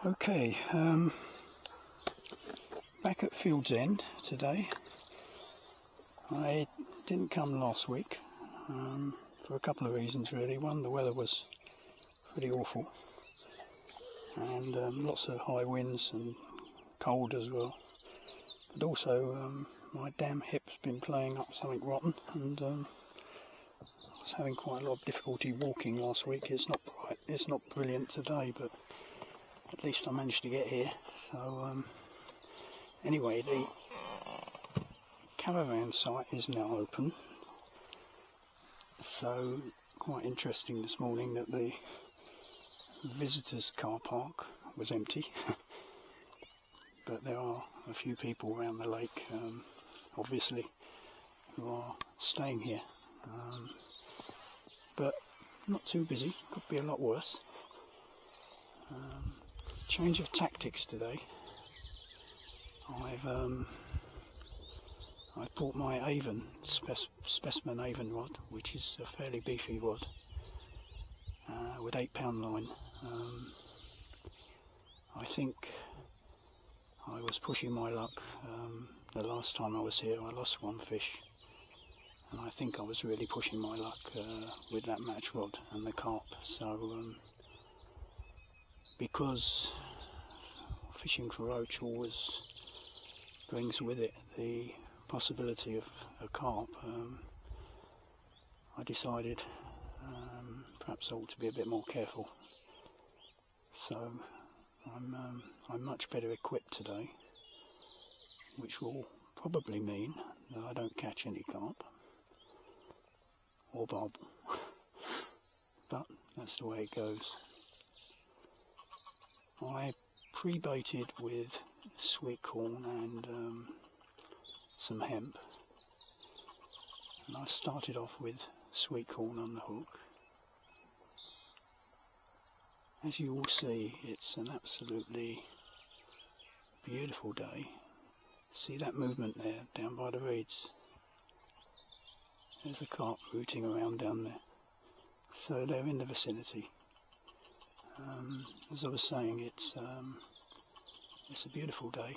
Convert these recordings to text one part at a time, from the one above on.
Okay, back at Field's End today. I didn't come last week for a couple of reasons really. One, the weather was pretty awful and lots of high winds and cold as well. But also my damn hip's been playing up something rotten, and I was having quite a lot of difficulty walking last week. It's not brilliant today, but at least I managed to get here. So anyway, the caravan site is now open. So quite interesting this morning that the visitors car park was empty. But there are a few people around the lake, obviously, who are staying here. But not too busy, could be a lot worse. Change of tactics today. I've bought my Avon, specimen Avon rod, which is a fairly beefy rod, with 8-pound line. I think I was pushing my luck. The last time I was here I lost one fish, and I think I was really pushing my luck with that match rod and the carp. So because fishing for roach always brings with it the possibility of a carp, I decided perhaps I ought to be a bit more careful. So I'm much better equipped today, which will probably mean that I don't catch any carp or barbel, but that's the way it goes. I pre-baited with sweet corn and some hemp, and I started off with sweet corn on the hook. As you will see, it's an absolutely beautiful day. See that movement there down by the reeds? There's a carp rooting around down there, so they're in the vicinity. As I was saying, it's a beautiful day.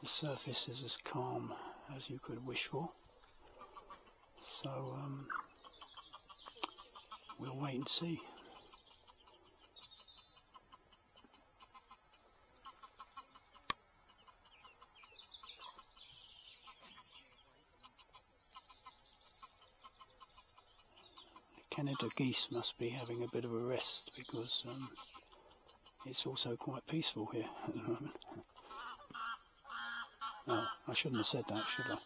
The surface is as calm as you could wish for, so we'll wait and see. Canada geese must be having a bit of a rest, because it's also quite peaceful here at the moment. Oh, I shouldn't have said that, should I?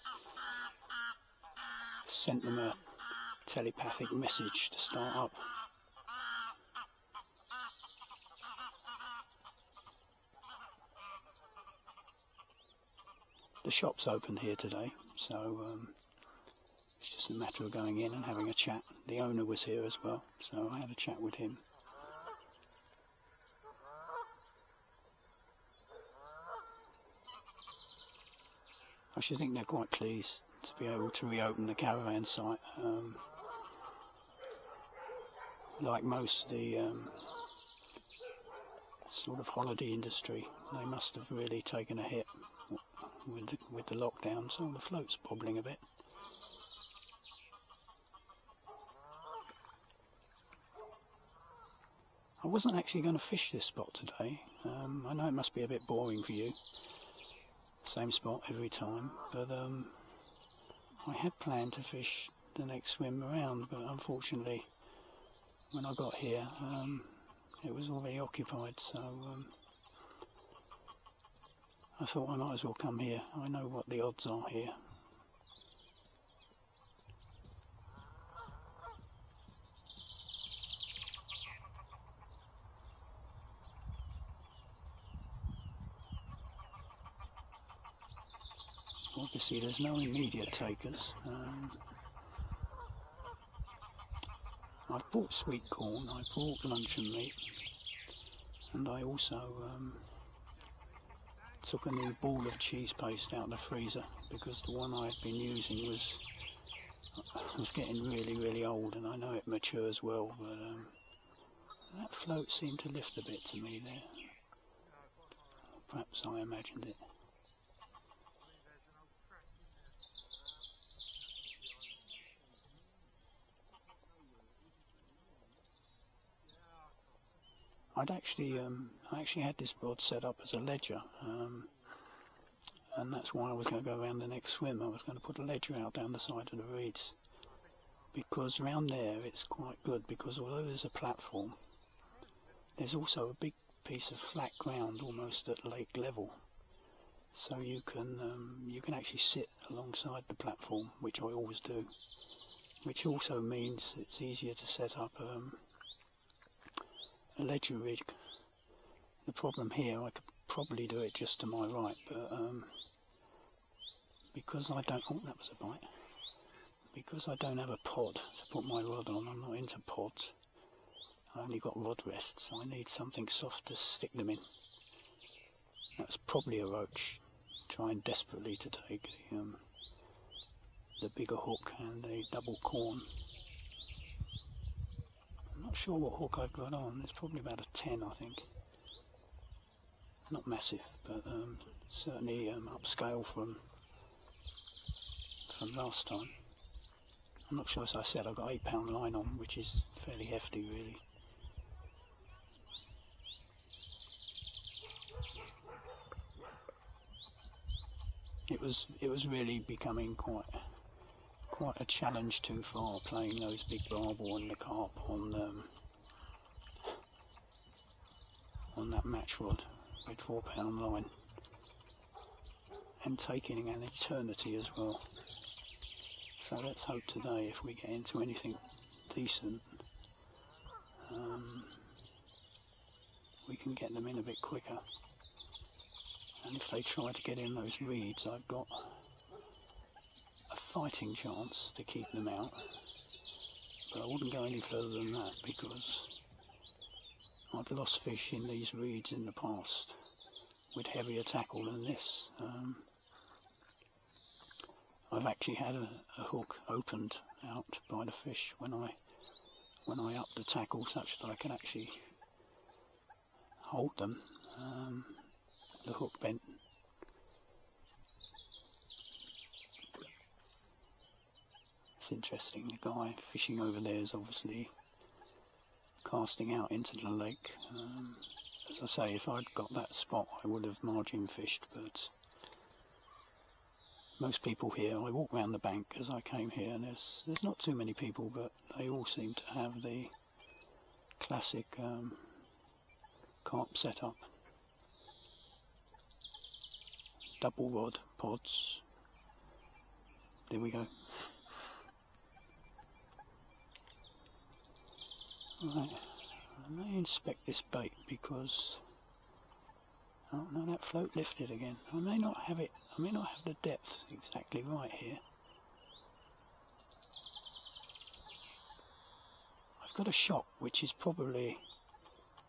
Sent them a telepathic message to start up. The shop's opened here today, so it's just a matter of going in and having a chat. The owner was here as well, so I had a chat with him. I should think they're quite pleased to be able to reopen the caravan site. Like most of the sort of holiday industry, they must have really taken a hit with the lockdown, so the float's bobbling a bit. I wasn't actually going to fish this spot today. I know it must be a bit boring for you, same spot every time, but I had planned to fish the next swim around, but unfortunately when I got here it was already occupied, so I thought I might as well come here. I know what the odds are here. Obviously there's no immediate takers. I've bought sweet corn, I bought luncheon meat, and I also took a new ball of cheese paste out of the freezer, because the one I had been using was getting really old, and I know it matures well, but That float seemed to lift a bit to me there. Perhaps I imagined it. I actually had this rod set up as a ledger, and that's why I was going to go around the next swim. I was going to put a ledger out down the side of the reeds, because around there it's quite good, because although there's a platform, there's also a big piece of flat ground almost at lake level, so you can actually sit alongside the platform, which I always do, which also means it's easier to set up a ledger rig. The problem here, I could probably do it just to my right, but because I don't, oh, that was a bite, because I don't have a pod to put my rod on, I'm not into pods, I only got rod rests, I need something soft to stick them in. That's probably a roach trying desperately to take the bigger hook and the double corn. I'm not sure what hook I've got on. It's probably about a 10, I think. Not massive, but certainly upscale from last time. I'm not sure, as I said, I've got 8-pound line on, which is fairly hefty, really. It was really becoming quite a challenge too far, playing those big barbel and the carp on that match rod with 4-pound line, and taking an eternity as well. So let's hope today, if we get into anything decent, we can get them in a bit quicker. And if they try to get in those reeds, I've got a fighting chance to keep them out, but I wouldn't go any further than that, because I've lost fish in these reeds in the past with heavier tackle than this. I've actually had a hook opened out by the fish when I upped the tackle such that I can actually hold them. The hook bent. It's interesting, the guy fishing over there is obviously casting out into the lake. As I say, if I'd got that spot I would have margin fished, but most people here, I walk round the bank as I came here, and there's not too many people, but they all seem to have the classic carp setup. Double rod pods. There we go. Right, I may inspect this bait, because oh no, that float lifted again. I may not have the depth exactly right here. I've got a shot which is probably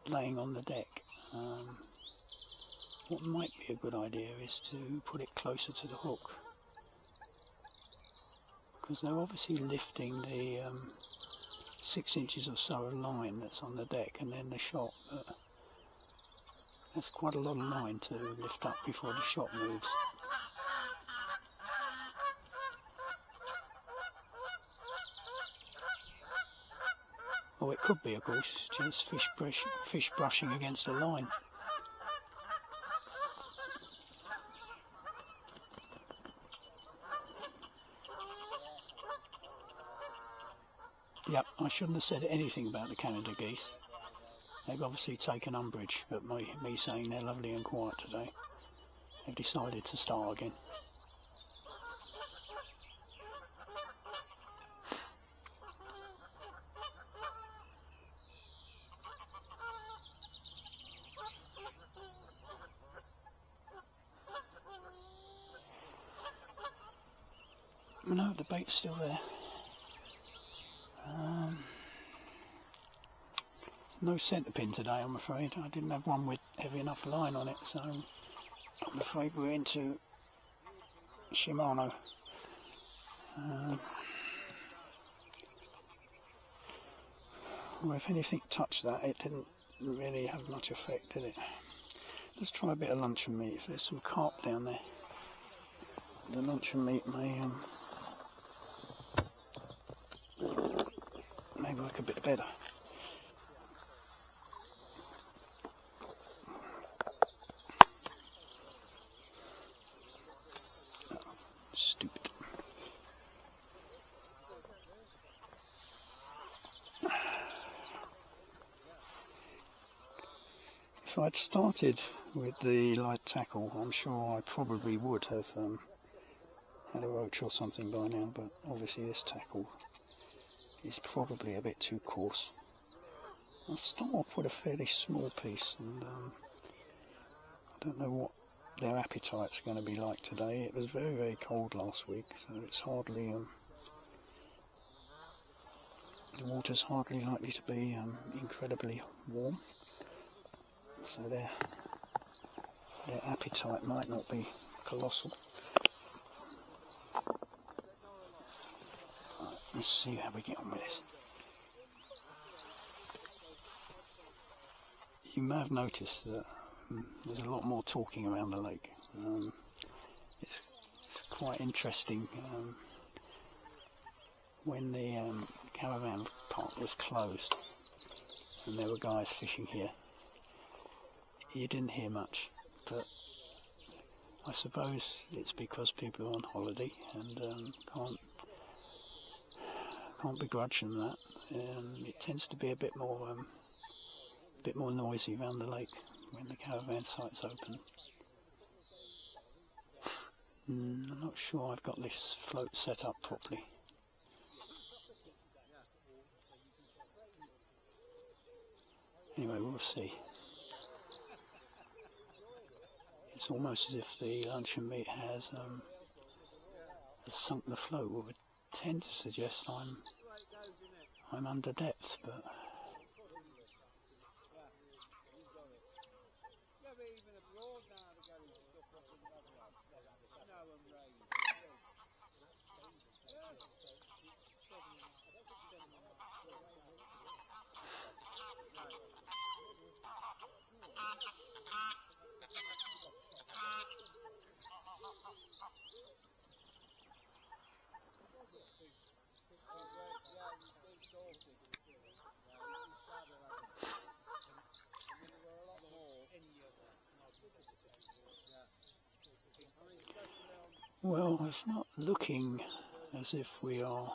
laying on the deck. What might be a good idea is to put it closer to the hook, because they're obviously lifting the 6 inches or so of line that's on the deck, and then the shot, but that's quite a lot of line to lift up before the shot moves. Or it could be, of course, just fish brushing against the line. Yep, I shouldn't have said anything about the Canada geese. They've obviously taken umbrage at me saying they're lovely and quiet today. They've decided to start again. No, the bait's still there. No centre pin today, I'm afraid. I didn't have one with heavy enough line on it, so I'm afraid we're into Shimano. Well, if anything touched that, it didn't really have much effect, did it? Let's try a bit of luncheon meat. If there's some carp down there, the luncheon meat may work a bit better. Oh, stupid. If I'd started with the light tackle, I'm sure I probably would have had a roach or something by now, but obviously this tackle is probably a bit too coarse. I'll start off with a fairly small piece, and I don't know what their appetite's going to be like today. It was very, very cold last week, so it's hardly the water's hardly likely to be incredibly warm, so their appetite might not be colossal. Right, let's see how we get on with this. You may have noticed that there's a lot more talking around the lake. It's quite interesting. When the caravan park was closed and there were guys fishing here, you didn't hear much, but I suppose it's because people are on holiday and can't begrudge them that. It tends to be a bit more noisy around the lake when the caravan site's open. I'm not sure I've got this float set up properly. Anyway, we'll see. It's almost as if the luncheon meat has sunk the float, what would tend to suggest I'm under depth, but well, it's not looking as if we are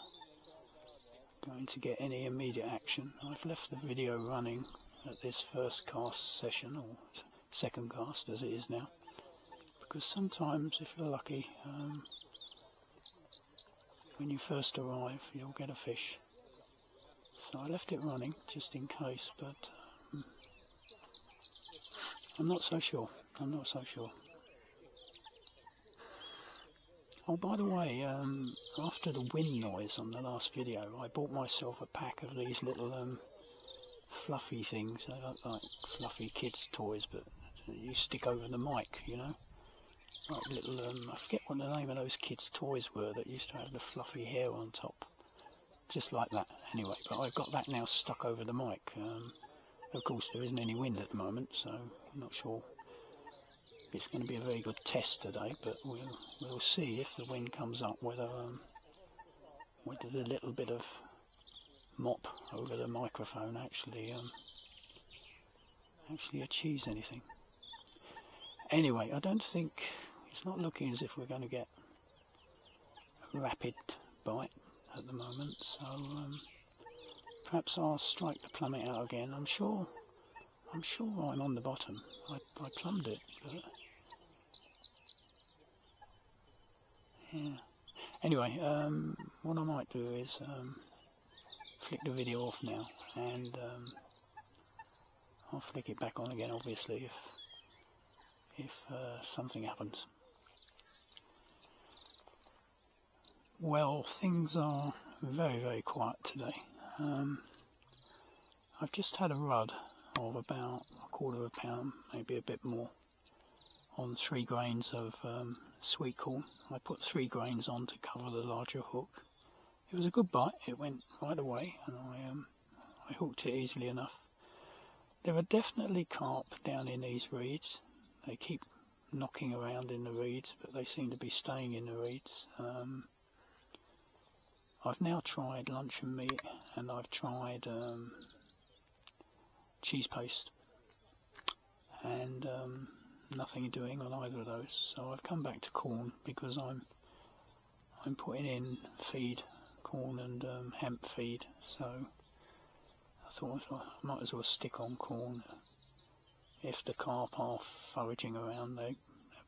going to get any immediate action. I've left the video running at this first cast session, or second cast as it is now, because sometimes, if you're lucky, when you first arrive you'll get a fish. So I left it running just in case, but I'm not so sure. Oh, by the way, after the wind noise on the last video, I bought myself a pack of these little fluffy things. They look like fluffy kids' toys, but you stick over the mic, you know? Like little, I forget what the name of those kids' toys were that used to have the fluffy hair on top. Just like that, anyway. But I've got that now stuck over the mic. Of course, there isn't any wind at the moment, so I'm not sure it's going to be a very good test today, but we'll see if the wind comes up whether the little bit of mop over the microphone actually achieves anything. Anyway, I don't think it's not looking as if we're going to get a rapid bite at the moment, so perhaps I'll strike the plummet out again. I'm sure I'm on the bottom. I plumbed it, but yeah. Anyway, what I might do is flick the video off now, and I'll flick it back on again, obviously, if something happens. Well, things are very, very quiet today. I've just had a rud of about a quarter of a pound, maybe a bit more, on 3 grains of sweet corn. I put 3 grains on to cover the larger hook. It was a good bite. It went right away, and I hooked it easily enough. There are definitely carp down in these reeds. They keep knocking around in the reeds, but they seem to be staying in the reeds. I've now tried luncheon meat, and I've tried cheese paste, and nothing doing on either of those. So I've come back to corn because I'm putting in feed, corn and hemp feed. So I thought I might as well stick on corn. If the carp are foraging around, they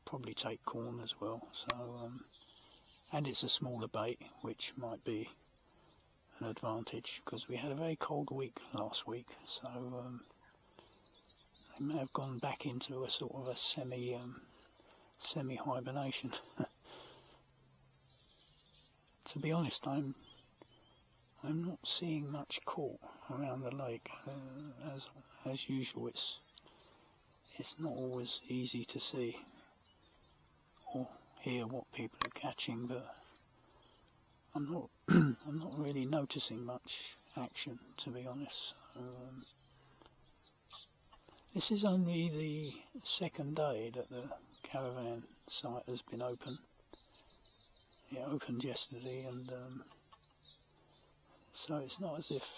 probably take corn as well. So and it's a smaller bait, which might be an advantage because we had a very cold week last week. So they may have gone back into a sort of a semi hibernation. To be honest, I'm not seeing much caught around the lake. As usual, it's not always easy to see or hear what people are catching, but I'm not really noticing much action, to be honest. This is only the second day that the caravan site has been open. It opened yesterday, and so it's not as if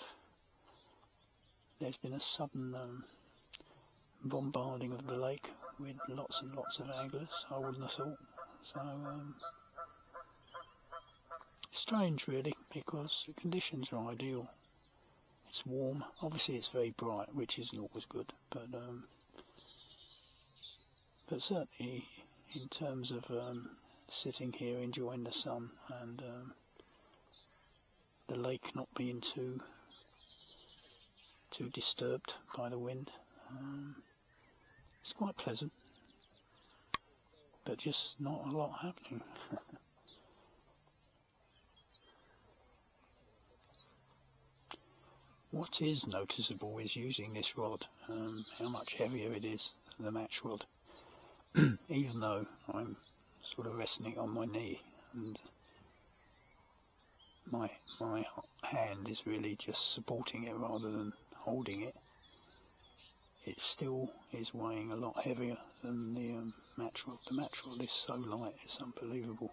there's been a sudden bombarding of the lake with lots and lots of anglers. I wouldn't have thought. So strange really, because the conditions are ideal. It's warm. Obviously it's very bright, which isn't always good, but certainly in terms of sitting here enjoying the sun and the lake not being too disturbed by the wind, it's quite pleasant, but just not a lot happening. What is noticeable is using this rod, how much heavier it is than the match rod, even though I'm sort of resting it on my knee, and my hand is really just supporting it rather than holding it. It still is weighing a lot heavier than the match rod. The match rod is so light, it's unbelievable.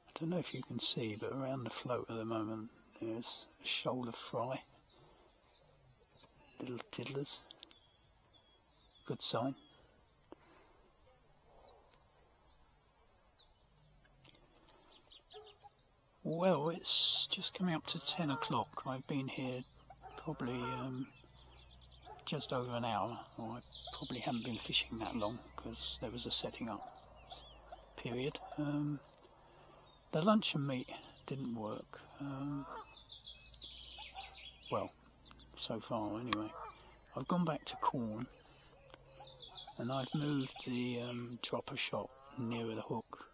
I don't know if you can see, but around the float at the moment there's a shoal of fry, little tiddlers. Good sign. Well, it's just coming up to 10 o'clock. I've been here probably just over an hour. Or I probably haven't been fishing that long because there was a setting up period. The luncheon meat didn't work. Well, so far anyway. I've gone back to corn, and I've moved the dropper shot nearer the hook,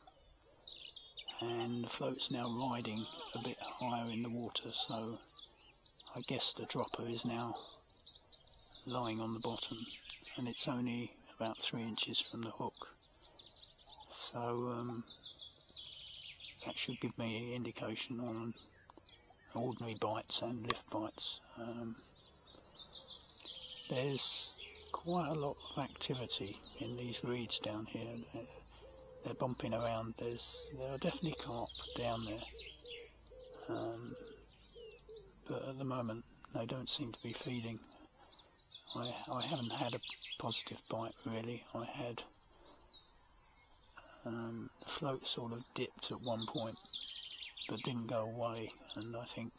and the float's now riding a bit higher in the water, so I guess the dropper is now lying on the bottom, and it's only about 3 inches from the hook, so that should give me an indication on ordinary bites and lift bites. There's quite a lot of activity in these reeds down here. They're bumping around. There are definitely carp down there, but at the moment they don't seem to be feeding. I haven't had a positive bite really. I had the float sort of dipped at one point but didn't go away, and I think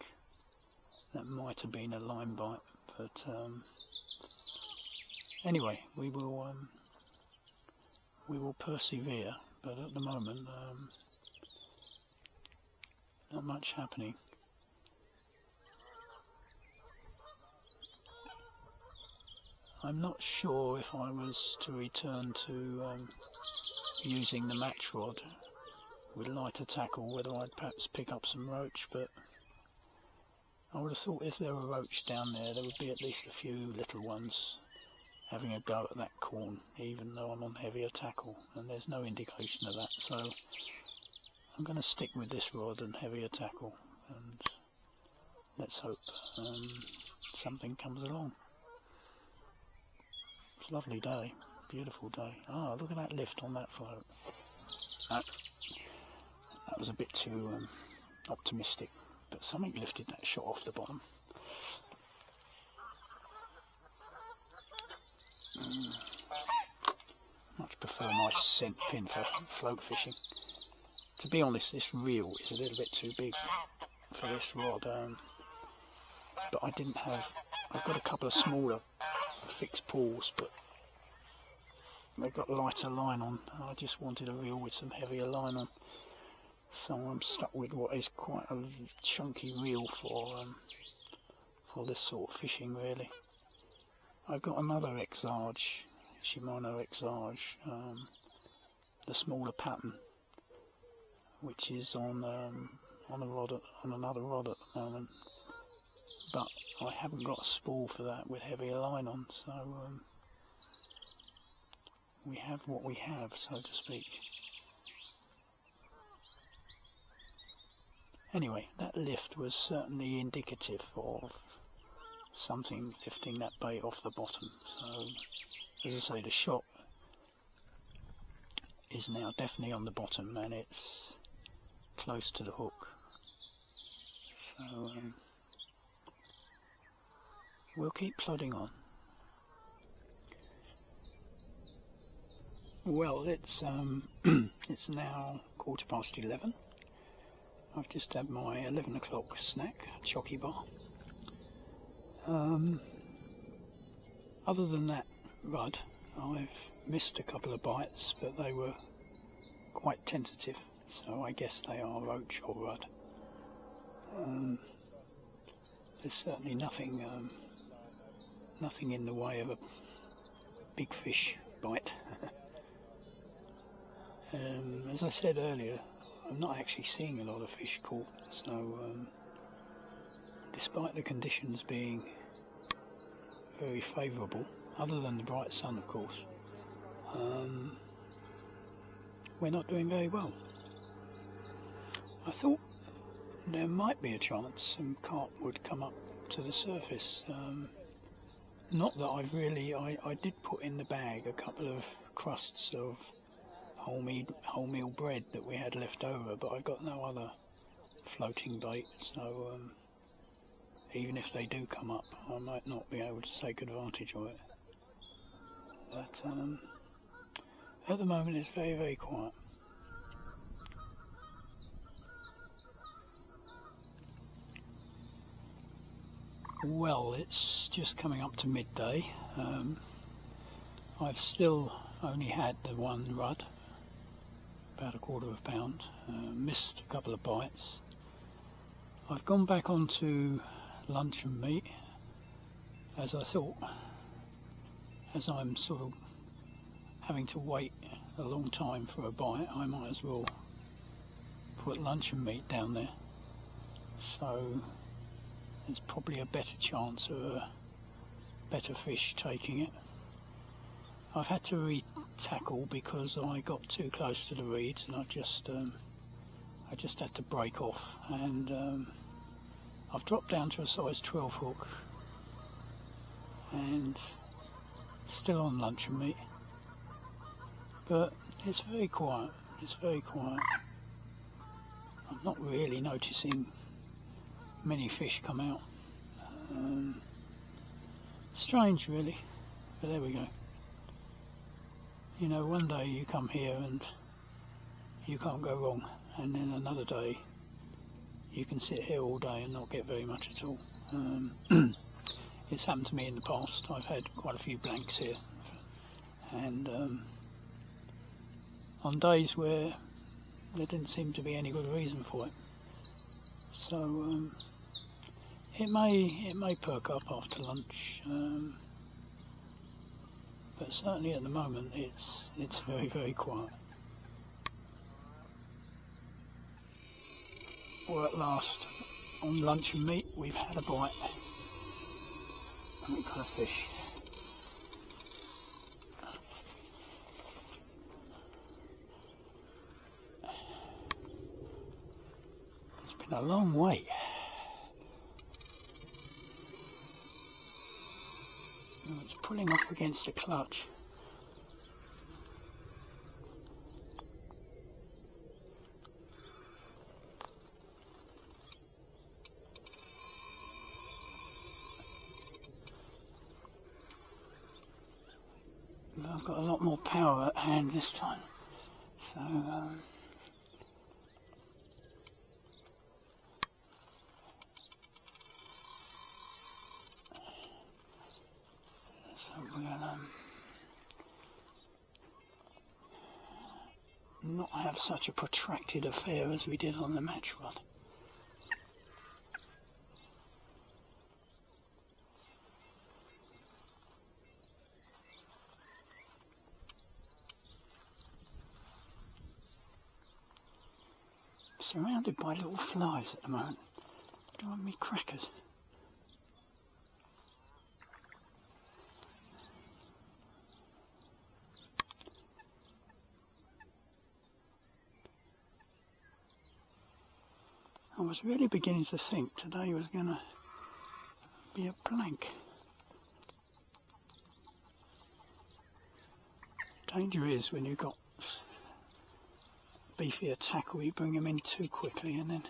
that might have been a line bite, but anyway, we will persevere, but at the moment not much happening. I'm not sure if I was to return to using the match rod with lighter tackle, whether I'd perhaps pick up some roach, but I would have thought if there were roach down there, there would be at least a few little ones having a go at that corn, even though I'm on heavier tackle, and there's no indication of that, so I'm going to stick with this rod and heavier tackle, and let's hope something comes along. It's a lovely day, beautiful day. Ah, look at that lift on that float. That was a bit too optimistic, but something lifted that shot off the bottom. Much prefer my scent pin for float fishing. To be honest, this reel is a little bit too big for this rod, but I've got a couple of smaller fixed pulls, but they've got lighter line on. I just wanted a reel with some heavier line on, so I'm stuck with what is quite a chunky reel for this sort of fishing, really. I've got another X-Large, Shimano X-Large, the smaller pattern, which is on another rod at the moment, but I haven't got a spool for that with heavier line on, so we have what we have, so to speak. Anyway, that lift was certainly indicative of something lifting that bait off the bottom. So, as I say, the shot is now definitely on the bottom and it's close to the hook. So we'll keep plodding on. Well, it's it's now 11:15. I've just had my 11 o'clock snack, chocky bar. Other than that rud, I've missed a couple of bites, but they were quite tentative, so I guess they are roach or rudd. There's certainly nothing in the way of a big fish bite. As I said earlier, I'm not actually seeing a lot of fish caught, so despite the conditions being very favourable, other than the bright sun of course, we're not doing very well. I thought there might be a chance some carp would come up to the surface. Not that I did put in the bag a couple of crusts of wholemeal bread that we had left over, but I got no other floating bait, so even if they do come up, I might not be able to take advantage of it. But at the moment it's very, very quiet. Well, it's just coming up to midday. I've still only had the one rudd, about 1/4 pound, missed a couple of bites. I've gone back onto luncheon meat, as I thought, as I'm sort of having to wait a long time for a bite, I might as well put luncheon meat down there, so there's probably a better chance of a better fish taking it. I've had to re-tackle because I got too close to the reeds, and I just had to break off, and I've dropped down to a size 12 hook and still on luncheon meat, but it's very quiet. I'm not really noticing many fish come out. Strange really, but there we go. You know, one day you come here and you can't go wrong, and then another day you can sit here all day and not get very much at all. It's happened to me in the past. I've had quite a few blanks here, and on days where there didn't seem to be any good reason for it. So it may perk up after lunch, but certainly at the moment it's very, very quiet. Well, at last, on luncheon meat, we've had a bite, and we've got a fish. Been a long wait. Oh, it's pulling off against the clutch. I've got a lot more power at hand this time, so we'll not have such a protracted affair as we did on the match rod. Surrounded by little flies at the moment, driving me crackers. I was really beginning to think today was going to be a blank. Danger is when you've got beefier tackle, you bring them in too quickly, and then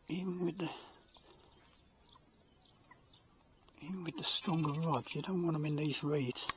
even with the stronger rods, you don't want them in these reeds.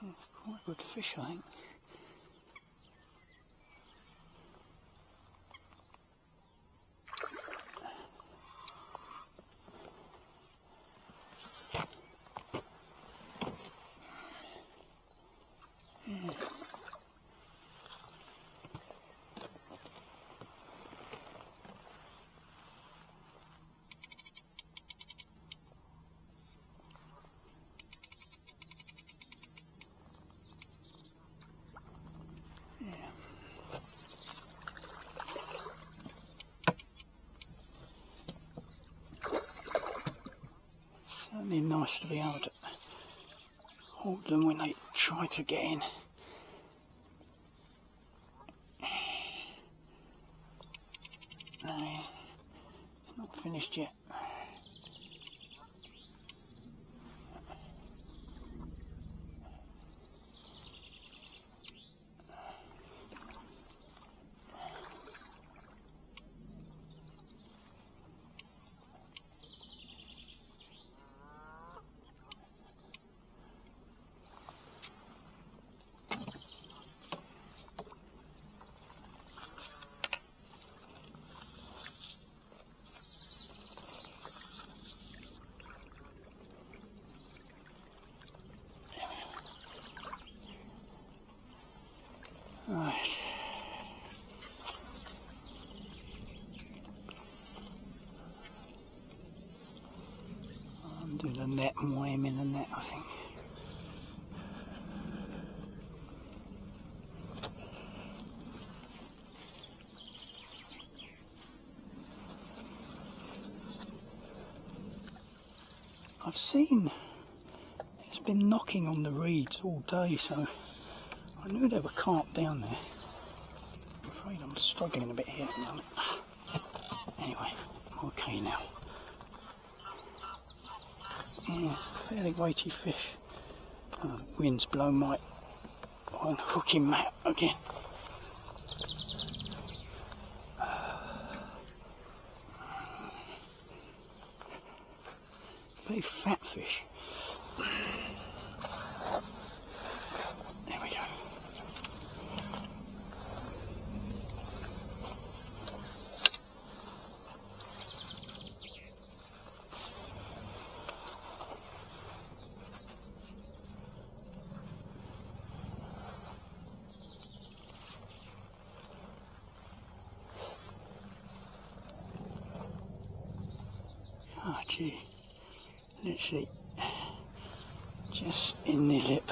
It's quite a good fish, I think. Certainly nice to be able to hold them when they try to get in. No, it's not finished yet. Right. I'm doing the net more aim in the net, I think. I've seen it's been knocking on the reeds all day, so I knew there were carp down there. I'm afraid I'm struggling a bit here at the moment. Anyway, I'm okay now. Yeah, it's a fairly weighty fish. Wind's blown my unhooking mat again. very fat fish. There we go. Oh gee, literally just in the lip.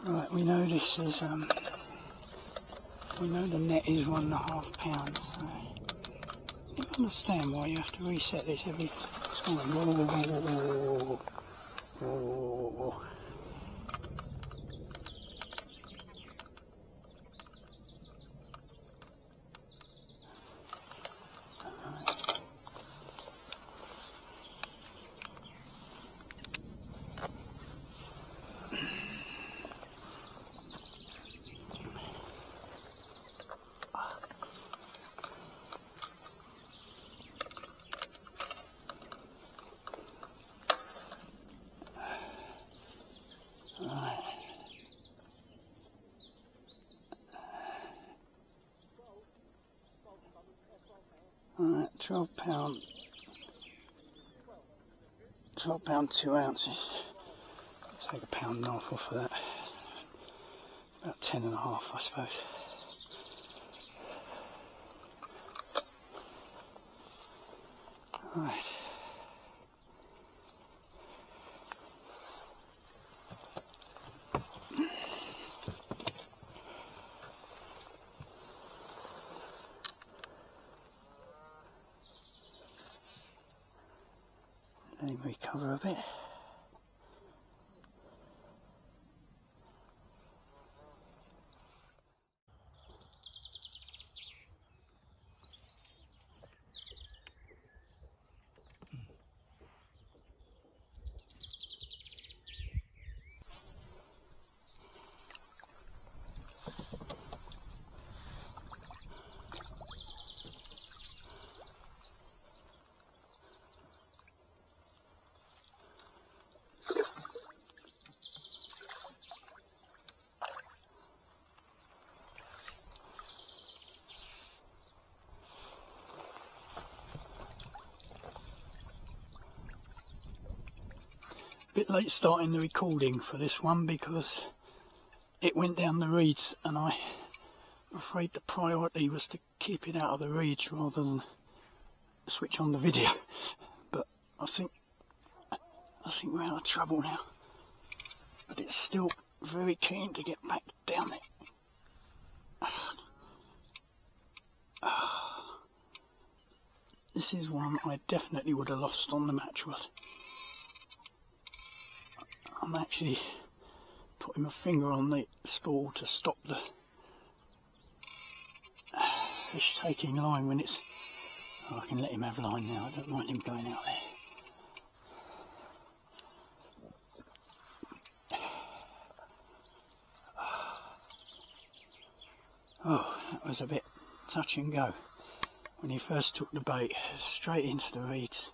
Right, we know this is we know the net is 1.5 pounds, so I don't understand why you have to reset this every time. Whoa. Alright, 12 pound 2 ounces. I'll take £1.5 off of that. About 10.5, I suppose. Right. Let him recover a bit. Bit late starting the recording for this one because it went down the reeds, and I'm afraid the priority was to keep it out of the reeds rather than switch on the video. But I think we're out of trouble now. But it's still very keen to get back down there. This is one I definitely would have lost on the match rod. I'm actually putting my finger on the spool to stop the fish taking line when it's... Oh, I can let him have line now, I don't mind him going out there. Oh, that was a bit touch and go. When he first took the bait, straight into the reeds.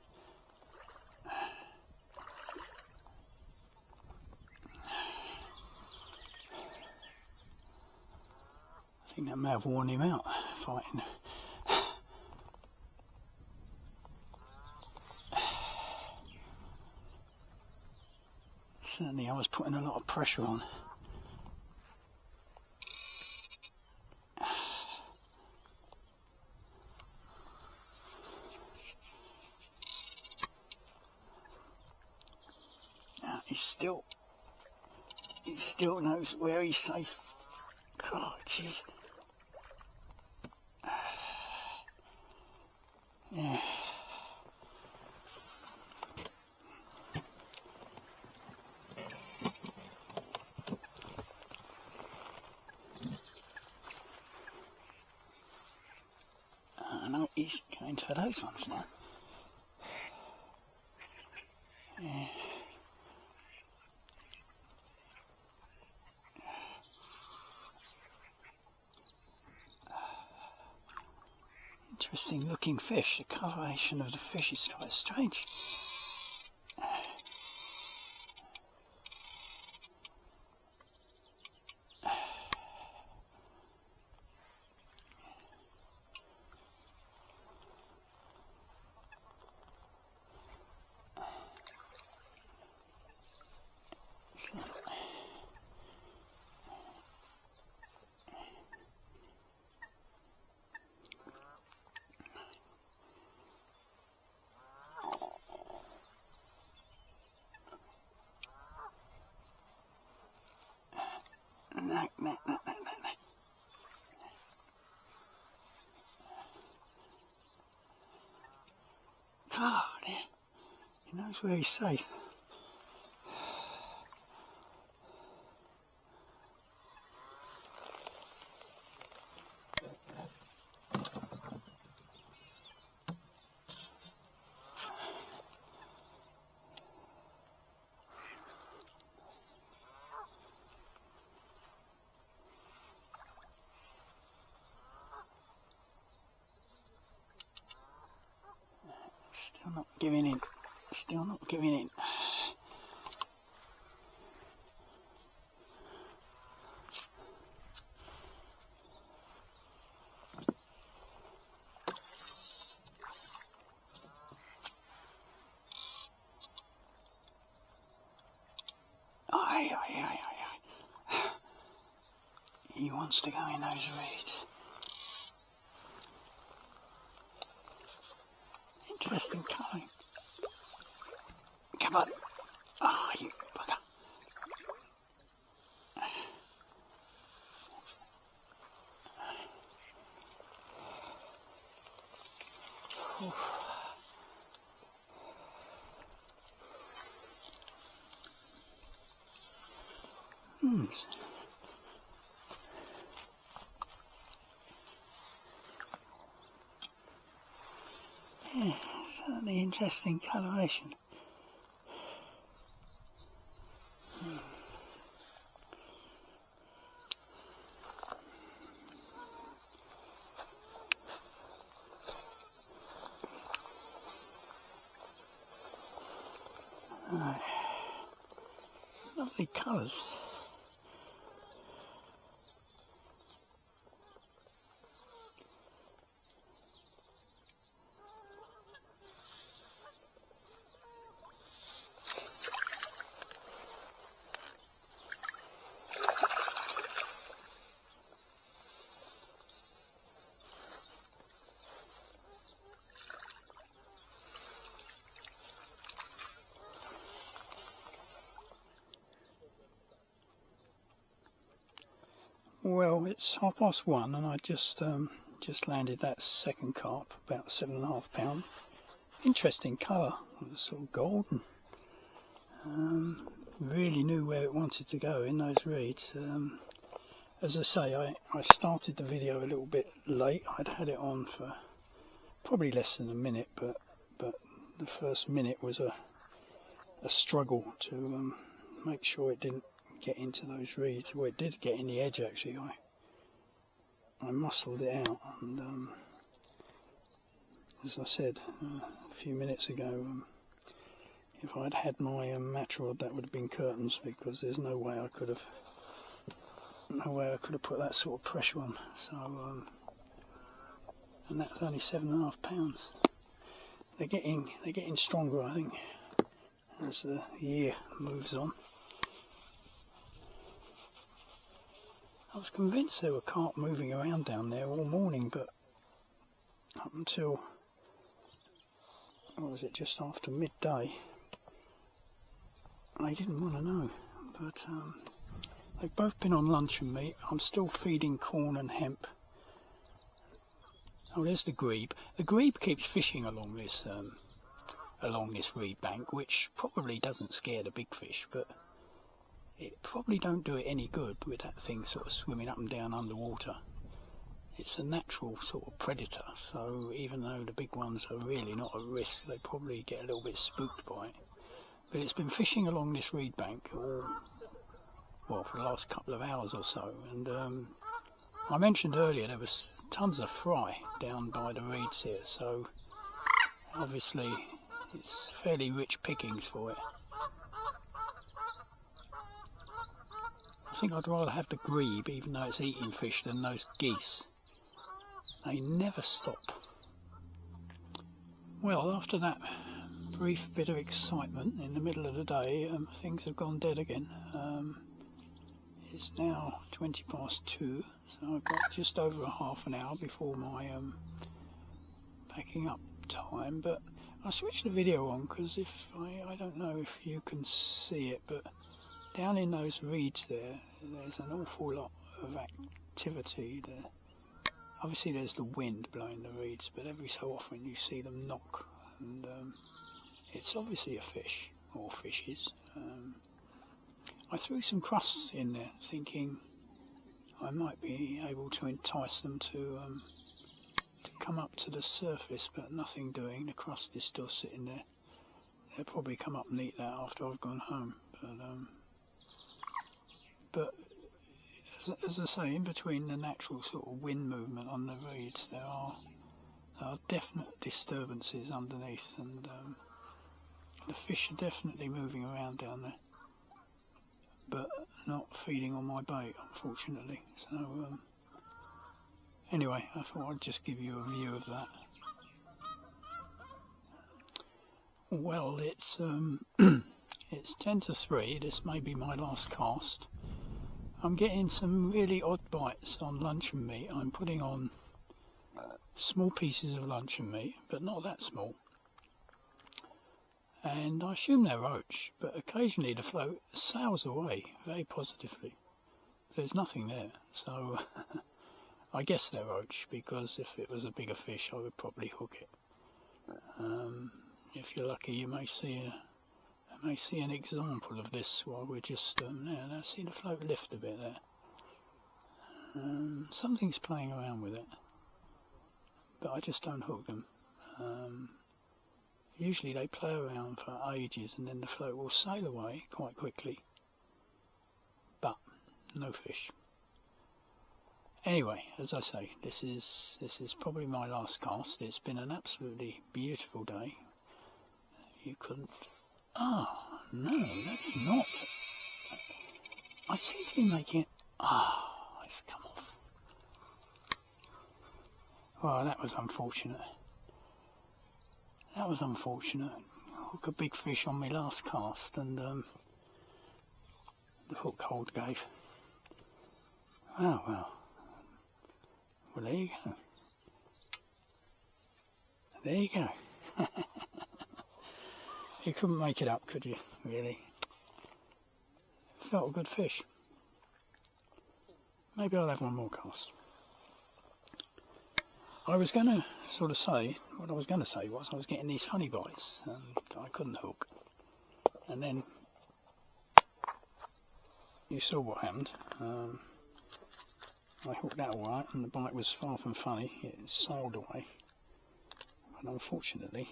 I think that may have worn him out, fighting. Certainly I was putting a lot of pressure on. Now he still knows where he's safe. Oh, gee. Yeah. Going for those ones now. Yeah. Interesting looking fish. The coloration of the fish is quite strange. No. Oh, dear. He knows where he's safe. Still not giving in. Still not giving in. He wants to go in those reeds. Interesting colouring. Come on. Oh, you bugger. Oof. Yeah, certainly interesting coloration. Right. Lovely colours. Well, it's 1:30 and I just landed that second carp, about 7.5 pound. Interesting colour, it was sort of golden. Really knew where it wanted to go in those reeds. As I say, I started the video a little bit late. I'd had it on for probably less than a minute, but the first minute was a struggle to make sure it didn't get into those reeds. Well, it did get in the edge actually. I muscled it out, and as I said a few minutes ago, if I'd had my match rod, that would have been curtains, because there's no way I could have put that sort of pressure on. So and that's only 7.5 pounds. They're getting stronger, I think, as the year moves on. I was convinced there were carp moving around down there all morning, but up until, what was it, just after midday, I didn't want to know. But they've both been on luncheon meat. I'm still feeding corn and hemp. Oh, there's the grebe. The grebe keeps fishing along this reed bank, which probably doesn't scare the big fish, but it probably don't do it any good with that thing sort of swimming up and down underwater. it's a natural sort of predator, so even though the big ones are really not at risk, they probably get a little bit spooked by it. But it's been fishing along this reed bank well, for the last couple of hours or so, and I mentioned earlier there was tons of fry down by the reeds here, so obviously it's fairly rich pickings for it. I think I'd rather have the grebe, even though it's eating fish, than those geese. They never stop. Well, after that brief bit of excitement in the middle of the day, things have gone dead again. It's now 2:20, so I've got just over a half an hour before my packing up time, but I switched the video on because if I don't know if you can see it, but down in those reeds there's an awful lot of activity there. Obviously there's the wind blowing the reeds, but every so often you see them knock, and it's obviously a fish, or fishes. I threw some crusts in there thinking I might be able to entice them to come up to the surface, but nothing doing. The crust is still sitting there. They'll probably come up and eat that after I've gone home. But as I say, in between the natural sort of wind movement on the reeds, there are definite disturbances underneath, and the fish are definitely moving around down there, but not feeding on my bait, unfortunately. So anyway, I thought I'd just give you a view of that. Well, it's it's 2:50. This may be my last cast. I'm getting some really odd bites on luncheon meat. I'm putting on small pieces of luncheon meat, but not that small. And I assume they're roach, but occasionally the float sails away very positively. There's nothing there, so I guess they're roach, because if it was a bigger fish I would probably hook it. If you're lucky, you may see an example of this while we're just there. I see the float lift a bit there. Something's playing around with it, but I just don't hook them. Usually they play around for ages and then the float will sail away quite quickly, but no fish. Anyway, as I say, this is probably my last cast. It's been an absolutely beautiful day. You couldn't... Ah, no, that's not. I seem to be making it... Ah, it's come off. Well, that was unfortunate. That was unfortunate. Hook a big fish on my last cast, and the hook hold gave. Oh well. Well, there you go. There you go. You couldn't make it up, could you, really? Felt a good fish. Maybe I'll have one more cast. I was going to sort of say, what I was going to say was I was getting these funny bites and I couldn't hook. And then you saw what happened. I hooked that alright and the bite was far from funny. It sailed away. And unfortunately,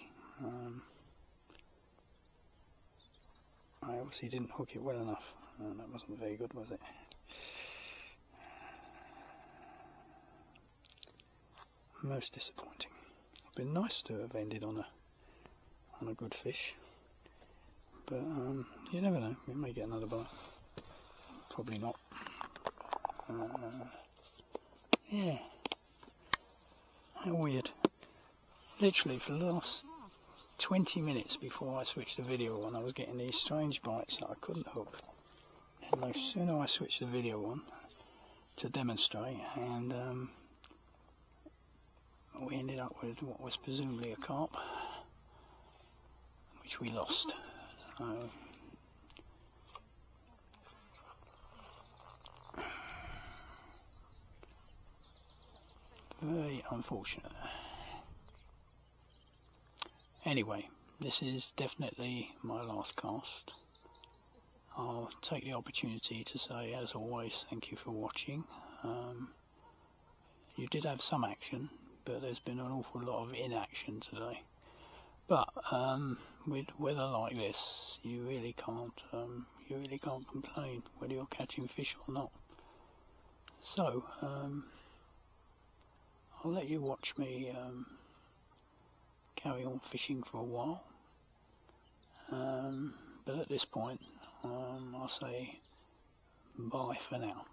I obviously didn't hook it well enough. That wasn't very good, was it? Most disappointing. It'd been nice to have ended on a good fish, but you never know. We may get another bite. Probably not. Yeah. How weird. Literally for the last 20 minutes before I switched the video on, I was getting these strange bites that I couldn't hook. And no sooner I switched the video on to demonstrate, and we ended up with what was presumably a carp, which we lost. So, very unfortunate. Anyway, this is definitely my last cast. I'll take the opportunity to say, as always, thank you for watching. you did have some action, but there's been an awful lot of inaction today. But with weather like this, you really can't complain whether you're catching fish or not. So I'll let you watch me carry on fishing for a while. But at this point, I'll say bye for now.